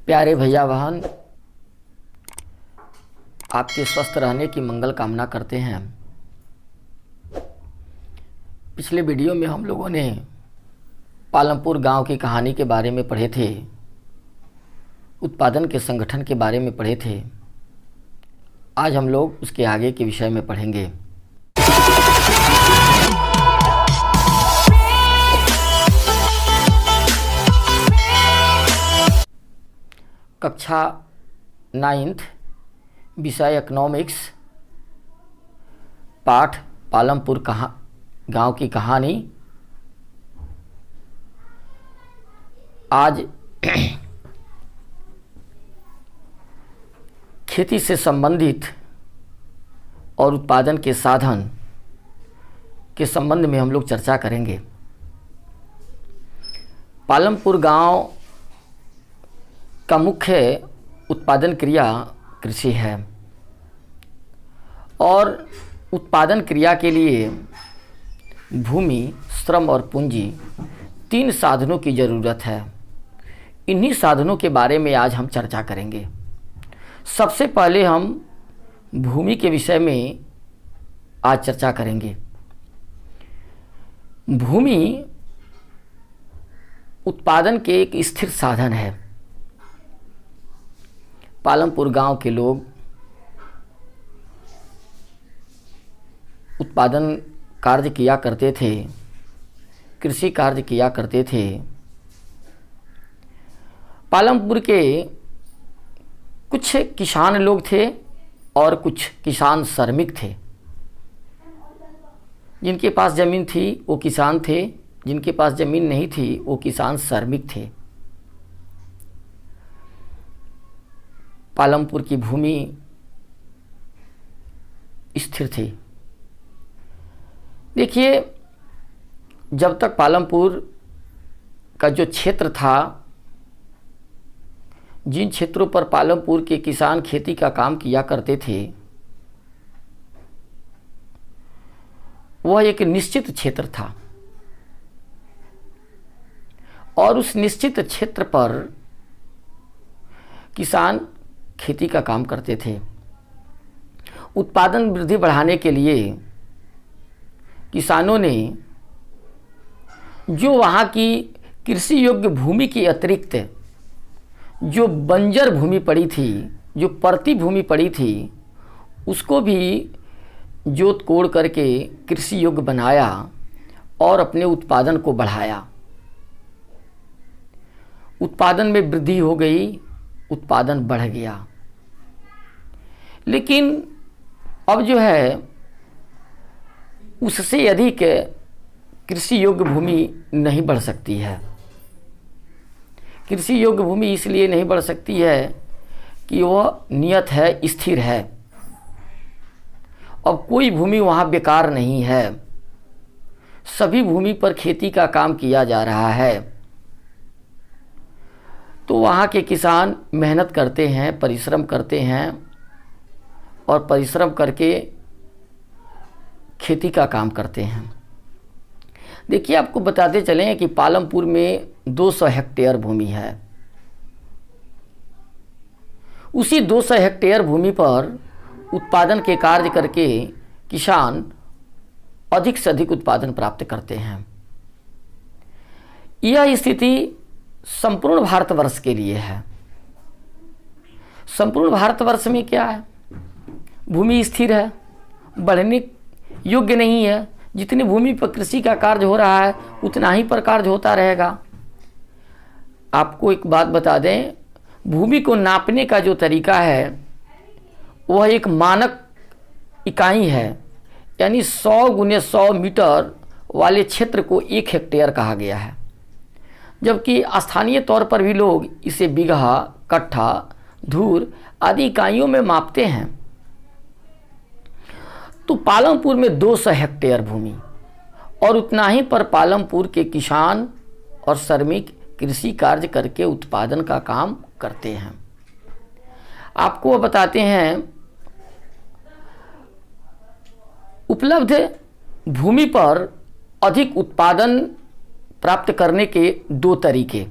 प्यारे भैया बहन, आपके स्वस्थ रहने की मंगल कामना करते हैं। पिछले वीडियो में हम लोगों ने पालमपुर गांव की कहानी के बारे में पढ़े थे, उत्पादन के संगठन के बारे में पढ़े थे। आज हम लोग उसके आगे के विषय में पढ़ेंगे। कक्षा 9th, विषय इकोनॉमिक्स, पाठ पालमपुर गांव की कहानी। आज खेती से संबंधित और उत्पादन के साधन के संबंध में हम लोग चर्चा करेंगे। पालमपुर गांव का मुख्य उत्पादन क्रिया कृषि है और उत्पादन क्रिया के लिए भूमि, श्रम और पूंजी 3 साधनों की ज़रूरत है। इन्हीं साधनों के बारे में आज हम चर्चा करेंगे। सबसे पहले हम भूमि के विषय में आज चर्चा करेंगे। भूमि उत्पादन के एक स्थिर साधन है। पालमपुर गांव के लोग उत्पादन कार्य किया करते थे, कृषि कार्य किया करते थे। पालमपुर के कुछ किसान लोग थे और कुछ किसान श्रमिक थे। जिनके पास ज़मीन थी वो किसान थे, जिनके पास ज़मीन नहीं थी वो किसान श्रमिक थे। पालमपुर की भूमि स्थिर थी। देखिए, जब तक पालमपुर का जो क्षेत्र था, जिन क्षेत्रों पर पालमपुर के किसान खेती का काम किया करते थे, वह एक निश्चित क्षेत्र था और उस निश्चित क्षेत्र पर किसान खेती का काम करते थे। उत्पादन वृद्धि बढ़ाने के लिए किसानों ने जो वहाँ की कृषि योग्य भूमि के अतिरिक्त जो बंजर भूमि पड़ी थी, जो परती भूमि पड़ी थी, उसको भी जोत कोड़ करके कृषि योग्य बनाया और अपने उत्पादन को बढ़ाया। उत्पादन में वृद्धि हो गई, उत्पादन बढ़ गया। लेकिन अब जो है उससे अधिक कृषि योग्य भूमि नहीं बढ़ सकती है। कृषि योग्य भूमि इसलिए नहीं बढ़ सकती है कि वह नियत है, स्थिर है। अब कोई भूमि वहाँ बेकार नहीं है, सभी भूमि पर खेती का काम किया जा रहा है। तो वहाँ के किसान मेहनत करते हैं, परिश्रम करते हैं और परिश्रम करके खेती का काम करते हैं। देखिए, आपको बताते चलें कि पालमपुर में 200 हेक्टेयर भूमि है। उसी 200 हेक्टेयर भूमि पर उत्पादन के कार्य करके किसान अधिक से अधिक उत्पादन प्राप्त करते हैं। यह स्थिति संपूर्ण भारतवर्ष के लिए है। संपूर्ण भारतवर्ष में क्या है? भूमि स्थिर है, बढ़ने योग्य नहीं है। जितनी भूमि पर कृषि का कार्य हो रहा है उतना ही पर कार्य होता रहेगा। आपको एक बात बता दें, भूमि को नापने का जो तरीका है वह एक मानक इकाई है, यानी 100 गुने 100 मीटर वाले क्षेत्र को 1 हेक्टेयर कहा गया है। जबकि स्थानीय तौर पर भी लोग इसे बीघा, कट्ठा, धूर आदि इकाइयों में मापते हैं। तो पालमपुर में 200 हेक्टेयर भूमि और उतना ही पर पालमपुर के किसान और श्रमिक कृषि कार्य करके उत्पादन का काम करते हैं। आपको वो बताते हैं, उपलब्ध भूमि पर अधिक उत्पादन प्राप्त करने के 2 तरीके।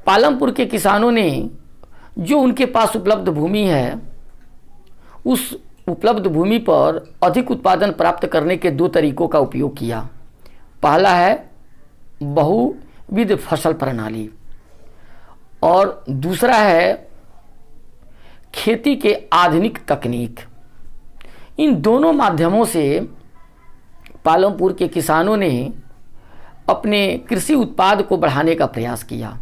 पालमपुर के किसानों ने जो उनके पास उपलब्ध भूमि है, उस उपलब्ध भूमि पर अधिक उत्पादन प्राप्त करने के दो तरीकों का उपयोग किया। पहला है बहुविध फसल प्रणाली और दूसरा है खेती के आधुनिक तकनीक। इन दोनों माध्यमों से पालमपुर के किसानों ने अपने कृषि उत्पाद को बढ़ाने का प्रयास किया।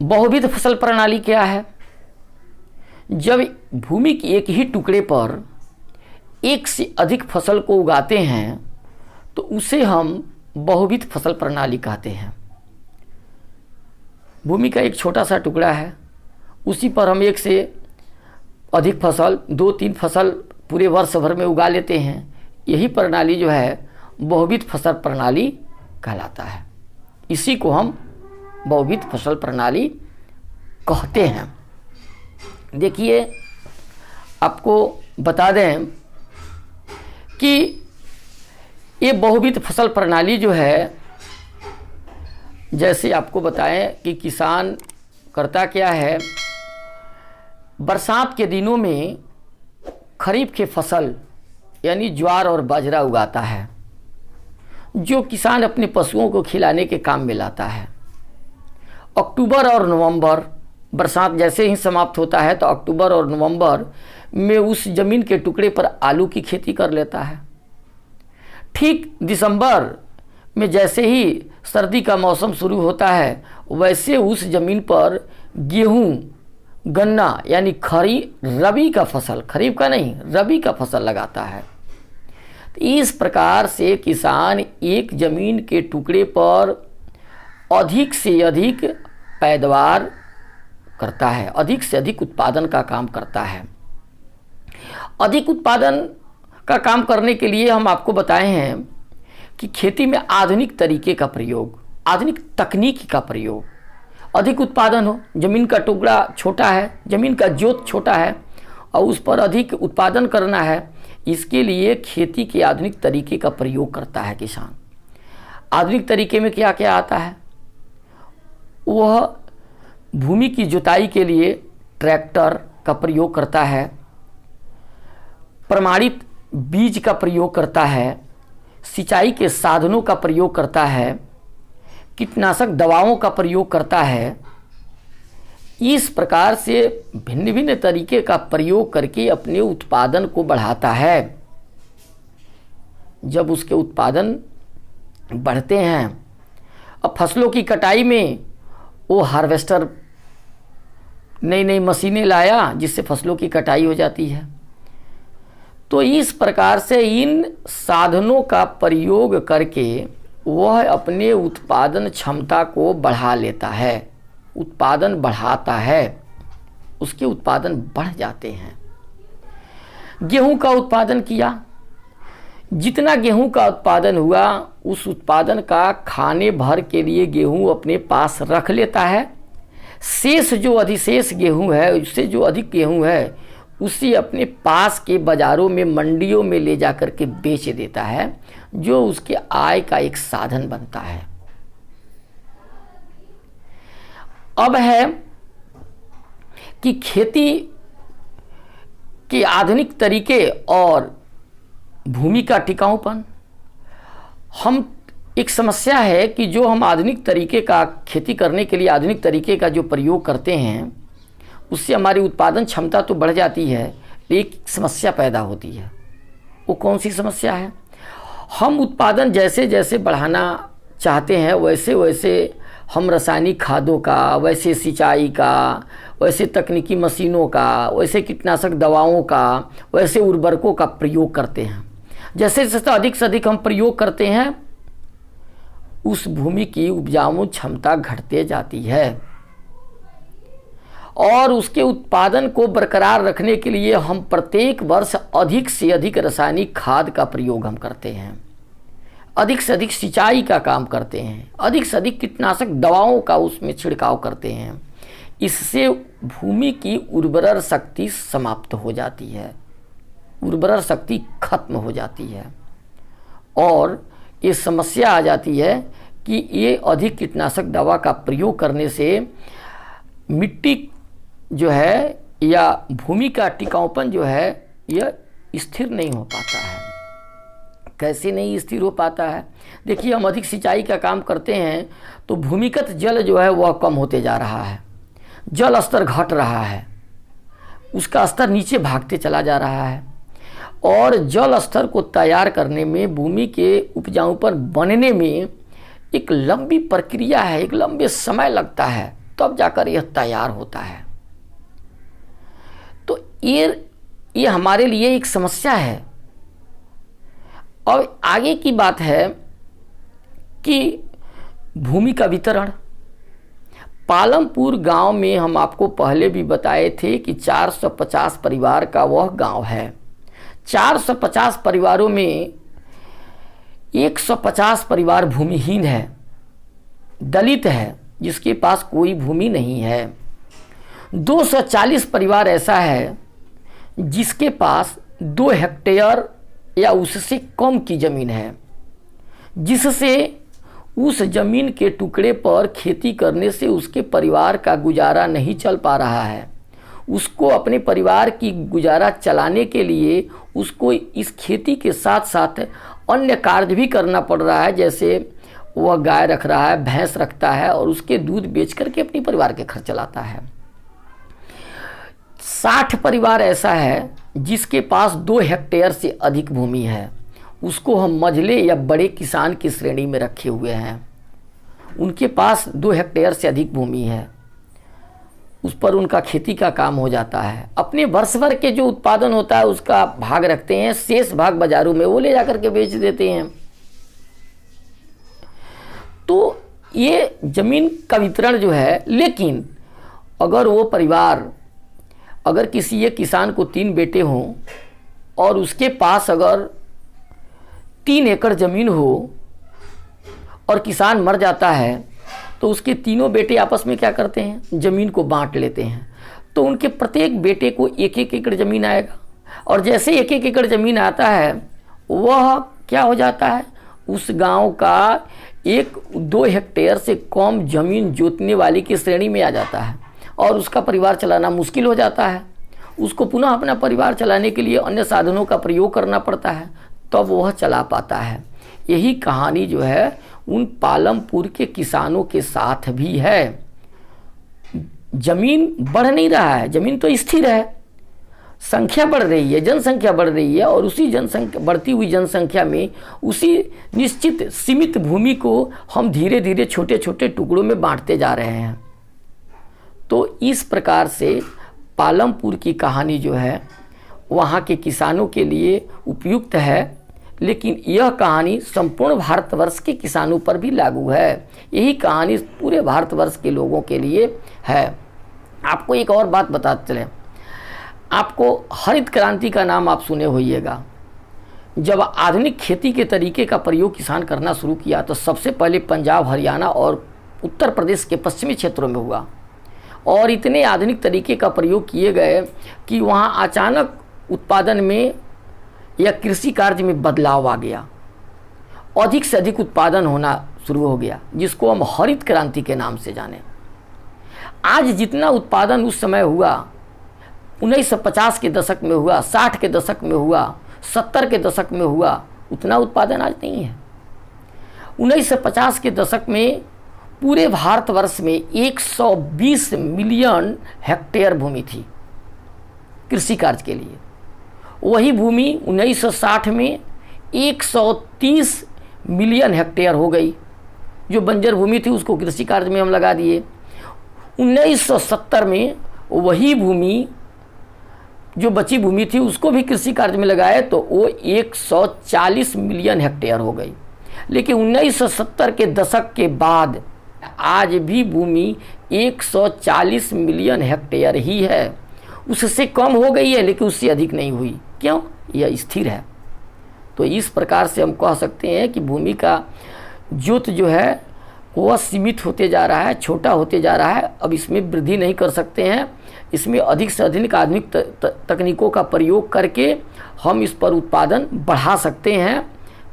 बहुविध फसल प्रणाली क्या है? जब भूमि के एक ही टुकड़े पर एक से अधिक फसल को उगाते हैं तो उसे हम बहुविध फसल प्रणाली कहते हैं। भूमि का एक छोटा सा टुकड़ा है, उसी पर हम एक से अधिक फसल, 2-3 फसल पूरे वर्ष भर में उगा लेते हैं। यही प्रणाली जो है बहुविध फसल प्रणाली कहलाता है। इसी को हम बहुविध फसल प्रणाली कहते हैं। देखिए, आपको बता दें कि ये बहुविध फसल प्रणाली जो है, जैसे आपको बताएं कि किसान करता क्या है, बरसात के दिनों में खरीफ के फसल यानी ज्वार और बाजरा उगाता है, जो किसान अपने पशुओं को खिलाने के काम में लाता है। अक्टूबर और नवंबर, बरसात जैसे ही समाप्त होता है तो अक्टूबर और नवंबर में उस ज़मीन के टुकड़े पर आलू की खेती कर लेता है। ठीक दिसंबर में जैसे ही सर्दी का मौसम शुरू होता है, वैसे उस ज़मीन पर गेहूँ, गन्ना यानी रबी का फसल, खरीफ का नहीं, रबी का फसल लगाता है। तो इस प्रकार से किसान एक ज़मीन के टुकड़े पर अधिक से अधिक पैदावार करता है, अधिक से अधिक उत्पादन का काम करता है। अधिक उत्पादन का काम करने के लिए हम आपको बताए हैं कि खेती में आधुनिक तरीके का प्रयोग, आधुनिक तकनीक का प्रयोग, अधिक उत्पादन हो। ज़मीन का टुकड़ा छोटा है, ज़मीन का जोत छोटा है और उस पर अधिक उत्पादन करना है, इसके लिए खेती के आधुनिक तरीके का प्रयोग करता है किसान। आधुनिक तरीके में क्या क्या आता है? वह भूमि की जुताई के लिए ट्रैक्टर का प्रयोग करता है, प्रमाणित बीज का प्रयोग करता है, सिंचाई के साधनों का प्रयोग करता है, कीटनाशक दवाओं का प्रयोग करता है। इस प्रकार से भिन्न भिन्न तरीके का प्रयोग करके अपने उत्पादन को बढ़ाता है। जब उसके उत्पादन बढ़ते हैं, अब फसलों की कटाई में वो हार्वेस्टर, नई नई मशीनें लाया जिससे फसलों की कटाई हो जाती है। तो इस प्रकार से इन साधनों का प्रयोग करके वह अपने उत्पादन क्षमता को बढ़ा लेता है, उत्पादन बढ़ाता है, उसके उत्पादन बढ़ जाते हैं। गेहूं का उत्पादन किया, जितना गेहूं का उत्पादन हुआ उस उत्पादन का खाने भर के लिए गेहूं अपने पास रख लेता है। शेष जो अधिशेष गेहूं है, उससे जो अधिक गेहूं है, उसे अपने पास के बाज़ारों में, मंडियों में ले जा कर के बेच देता है, जो उसके आय का एक साधन बनता है। अब है कि खेती के आधुनिक तरीके और भूमि का टिकाऊपन। हम एक समस्या है कि जो हम आधुनिक तरीके का खेती करने के लिए आधुनिक तरीके का जो प्रयोग करते हैं, उससे हमारी उत्पादन क्षमता तो बढ़ जाती है, एक समस्या पैदा होती है। वो कौन सी समस्या है? हम उत्पादन जैसे जैसे बढ़ाना चाहते हैं वैसे वैसे हम रासायनिक खादों का, वैसे सिंचाई का, वैसे तकनीकी मशीनों का, वैसे कीटनाशक दवाओं का, वैसे उर्वरकों का प्रयोग करते हैं। जैसे जैसे अधिक से अधिक हम प्रयोग करते हैं, उस भूमि की उपजाऊ क्षमता घटते जाती है और उसके उत्पादन को बरकरार रखने के लिए हम प्रत्येक वर्ष अधिक से अधिक रासायनिक खाद का प्रयोग हम करते हैं, अधिक से अधिक सिंचाई का काम करते हैं, अधिक से अधिक कीटनाशक दवाओं का उसमें छिड़काव करते हैं। इससे भूमि की उर्वरा शक्ति समाप्त हो जाती है, उर्वरा शक्ति खत्म हो जाती है और ये समस्या आ जाती है कि ये अधिक कीटनाशक दवा का प्रयोग करने से मिट्टी जो है या भूमि का टिकाऊपन जो है यह स्थिर नहीं हो पाता है। कैसे नहीं स्थिर हो पाता है? देखिए, हम अधिक सिंचाई का काम करते हैं तो भूमिगत जल जो है वह कम होते जा रहा है, जल स्तर घट रहा है, उसका स्तर नीचे भागते चला जा रहा है और जल स्तर को तैयार करने में, भूमि के उपजाऊपन बनने में एक लंबी प्रक्रिया है, एक लंबे समय लगता है, तब जाकर यह तैयार होता है। तो ये हमारे लिए एक समस्या है। और आगे की बात है कि भूमि का वितरण। पालमपुर गांव में हम आपको पहले भी बताए थे कि 450 परिवार का वह गांव है। 450 परिवारों में 150 परिवार भूमिहीन है, दलित है, जिसके पास कोई भूमि नहीं है। 240 परिवार ऐसा है जिसके पास 2 हेक्टेयर या उससे कम की ज़मीन है, जिससे उस ज़मीन के टुकड़े पर खेती करने से उसके परिवार का गुजारा नहीं चल पा रहा है। उसको अपने परिवार की गुजारा चलाने के लिए उसको इस खेती के साथ साथ अन्य कार्य भी करना पड़ रहा है, जैसे वह गाय रख रहा है, भैंस रखता है और उसके दूध बेच करके अपने परिवार के खर्च चलाता है। 60 परिवार ऐसा है जिसके पास 2 हेक्टेयर से अधिक भूमि है, उसको हम मझले या बड़े किसान की श्रेणी में रखे हुए हैं। उनके पास 2 हेक्टेयर से अधिक भूमि है, उस पर उनका खेती का काम हो जाता है। अपने वर्ष भर के जो उत्पादन होता है उसका भाग रखते हैं, शेष भाग बाजारों में वो ले जाकर के बेच देते हैं। तो ये जमीन का वितरण जो है, लेकिन अगर वो परिवार, अगर किसी एक किसान को 3 बेटे हों और उसके पास अगर 3 एकड़ ज़मीन हो और किसान मर जाता है तो उसके तीनों बेटे आपस में क्या करते हैं, ज़मीन को बांट लेते हैं। तो उनके प्रत्येक बेटे को 1-1 एकड़ ज़मीन आएगा और जैसे 1-1 एकड़ ज़मीन आता है वह क्या हो जाता है, उस गांव का 1-2 हेक्टेयर से कम ज़मीन जोतने वाली की श्रेणी में आ जाता है और उसका परिवार चलाना मुश्किल हो जाता है। उसको पुनः अपना परिवार चलाने के लिए अन्य साधनों का प्रयोग करना पड़ता है, तब वह चला पाता है। यही कहानी जो है उन पालमपुर के किसानों के साथ भी है। जमीन बढ़ नहीं रहा है, जमीन तो स्थिर है, संख्या बढ़ रही है, जनसंख्या बढ़ रही है और उसी जनसंख्या, बढ़ती हुई जनसंख्या में उसी निश्चित सीमित भूमि को हम धीरे धीरे छोटे छोटे टुकड़ों में बांटते जा रहे हैं। तो इस प्रकार से पालमपुर की कहानी जो है वहाँ के किसानों के लिए उपयुक्त है, लेकिन यह कहानी संपूर्ण भारतवर्ष के किसानों पर भी लागू है। यही कहानी पूरे भारतवर्ष के लोगों के लिए है। आपको एक और बात बताते चलें, आपको हरित क्रांति का नाम आप सुने होइएगा। जब आधुनिक खेती के तरीके का प्रयोग किसान करना शुरू किया तो सबसे पहले पंजाब, हरियाणा और उत्तर प्रदेश के पश्चिमी क्षेत्रों में हुआ और इतने आधुनिक तरीके का प्रयोग किए गए कि वहाँ अचानक उत्पादन में या कृषि कार्य में बदलाव आ गया, अधिक से अधिक उत्पादन होना शुरू हो गया, जिसको हम हरित क्रांति के नाम से जाने। आज जितना उत्पादन उस समय हुआ, 1950 के दशक में हुआ, 60 के दशक में हुआ, 70 के दशक में हुआ, उतना उत्पादन आज नहीं है। 1950 के दशक में पूरे भारतवर्ष में 120 मिलियन हेक्टेयर भूमि थी कृषि कार्य के लिए। वही भूमि 1960 में 130 मिलियन हेक्टेयर हो गई। जो बंजर भूमि थी उसको कृषि कार्य में हम लगा दिए। 1970 में वही भूमि, जो बची भूमि थी, उसको भी कृषि कार्य में लगाए तो वो 140 मिलियन हेक्टेयर हो गई। लेकिन 1970 के दशक के बाद आज भी भूमि 140 मिलियन हेक्टेयर ही है। उससे कम हो गई है लेकिन उससे अधिक नहीं हुई। क्यों? यह स्थिर है। तो इस प्रकार से हम कह सकते हैं कि भूमि का जोत जो है वह सीमित होते जा रहा है, छोटा होते जा रहा है। अब इसमें वृद्धि नहीं कर सकते हैं। इसमें अधिक से अधिक आधुनिक तकनीकों का प्रयोग करके हम इस पर उत्पादन बढ़ा सकते हैं,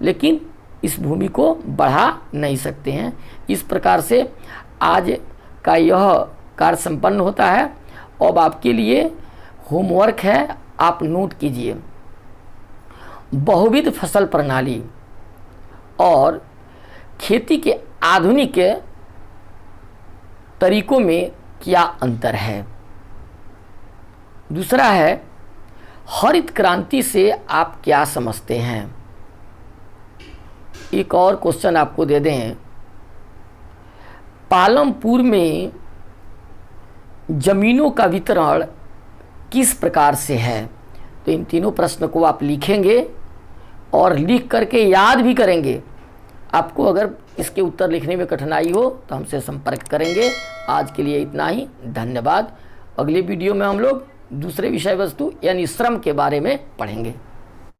लेकिन इस भूमि को बढ़ा नहीं सकते हैं। इस प्रकार से आज का यह कार्य संपन्न होता है। अब आपके लिए होमवर्क है, आप नोट कीजिए। बहुविध फसल प्रणाली और खेती के आधुनिक तरीकों में क्या अंतर है। दूसरा है, हरित क्रांति से आप क्या समझते हैं। एक और क्वेश्चन आपको दे दें, पालमपुर में जमीनों का वितरण किस प्रकार से है। तो इन तीनों प्रश्न को आप लिखेंगे और लिख करके याद भी करेंगे। आपको अगर इसके उत्तर लिखने में कठिनाई हो तो हमसे संपर्क करेंगे। आज के लिए इतना ही, धन्यवाद। अगले वीडियो में हम लोग दूसरे विषय वस्तु यानी श्रम के बारे में पढ़ेंगे।